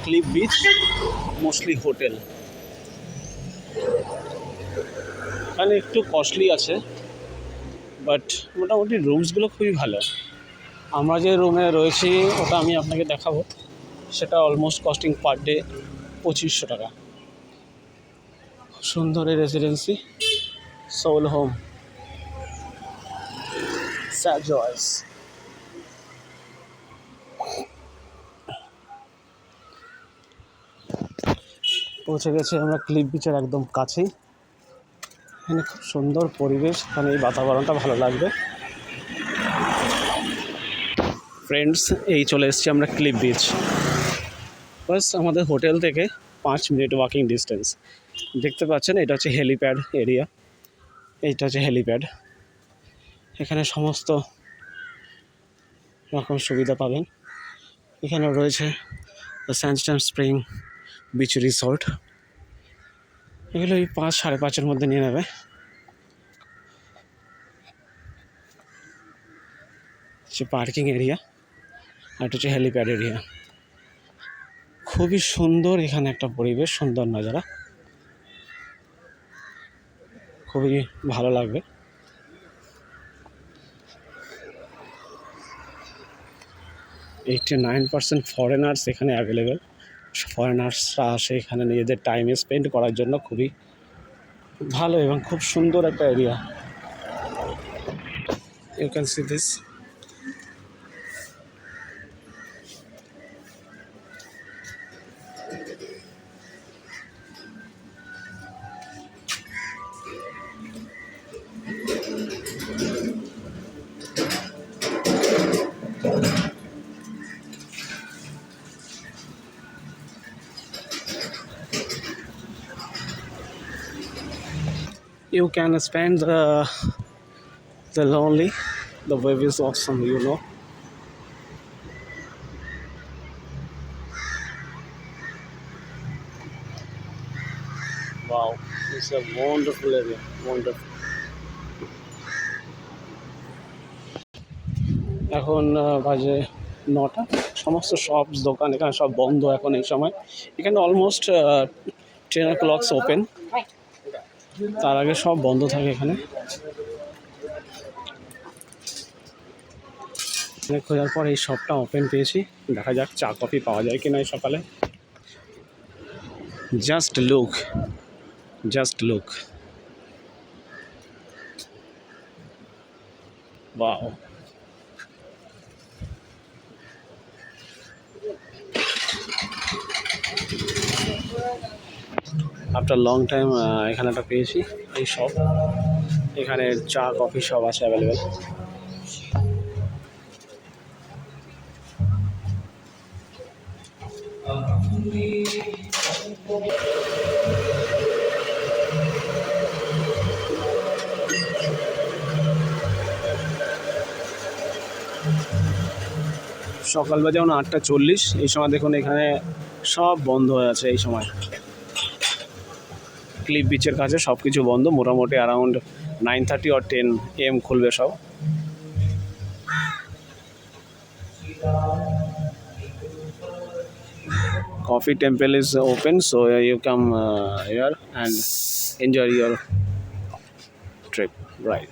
Cliff beach, mostly hotel. এখানে একটু costly আছে, বাট মোটামুটি রুমসগুলো খুবই ভালো। আমরা যে রুমে রয়েছি ওটা আমি আপনাকে দেখাবো, সেটা অলমোস্ট কস্টিং পার ডে 2500 টাকা। সুন্দর এই residency, soul home, sir Joyce. পৌঁছে গেছি আমরা ক্লিফ বিচের একদম কাছেই। এখানে খুব সুন্দর পরিবেশ, এখানে এই বাতাবরণটা ভালো লাগবে। ফ্রেন্ডস, এই চলে এসেছি আমরা ক্লিফ বিচ। বাস আমাদের হোটেল থেকে 5 মিনিট ওয়াকিং ডিস্টেন্স। দেখতে পাচ্ছেন এটা হচ্ছে হেলিপ্যাড এরিয়া, এইটা হচ্ছে হেলিপ্যাড। এখানে সমস্ত রকম সুবিধা পাবেন। এখানে রয়েছে স্যান্ডস্টোন স্প্রিং বিচ রিসর্ট। এগুলো ওই 5-5.5-এর মধ্যে নিয়ে নেবে। হচ্ছে পার্কিং এরিয়া, আর এটা হচ্ছে হেলিপ্যাড এরিয়া। খুবই সুন্দর এখানে একটা পরিবেশ, সুন্দর নজারা, খুবই ভালো লাগবে। 89% ফরেনার্স এখানে অ্যাভেলেবেল। ফরেনার্সরা আসে এখানে নিজেদের টাইম স্পেন্ড করার জন্য। খুবই ভালো এবং খুব সুন্দর একটা area. You can see this. You can spend the lonely. The wave is awesome, you know. Wow, it's a wonderful area, wonderful. এখন বাজে 9টা। সমস্ত শপস, দোকান এখানে সব বন্ধ এখন এই সময়। এখানে অলমোস্ট 10 o'clock ওপেন, তার আগে সব বন্ধ থাকে এখানে। খোঁজার পর এই শপটা ওপেন পেয়েছি। দেখা যাক চা কফি পাওয়া যায় কিনা এই সকালে। Just look, just look, wow. After long time এখানে একটা পেয়েছি এই শপ। এখানে চা কফি সব আছে অ্যাভেলেবেল। সকালবেলা যেমন 8টা 40, এই সময় দেখুন এখানে সব বন্ধ হয়ে আছে। এই সময় ক্লিফ বিচের কাছে সব কিছু বন্ধ। মোটামুটি অ্যারাউন্ড 9:30 or 10 AM খুলবে সব। Coffee Temple is open, so you come here and enjoy your trip, right?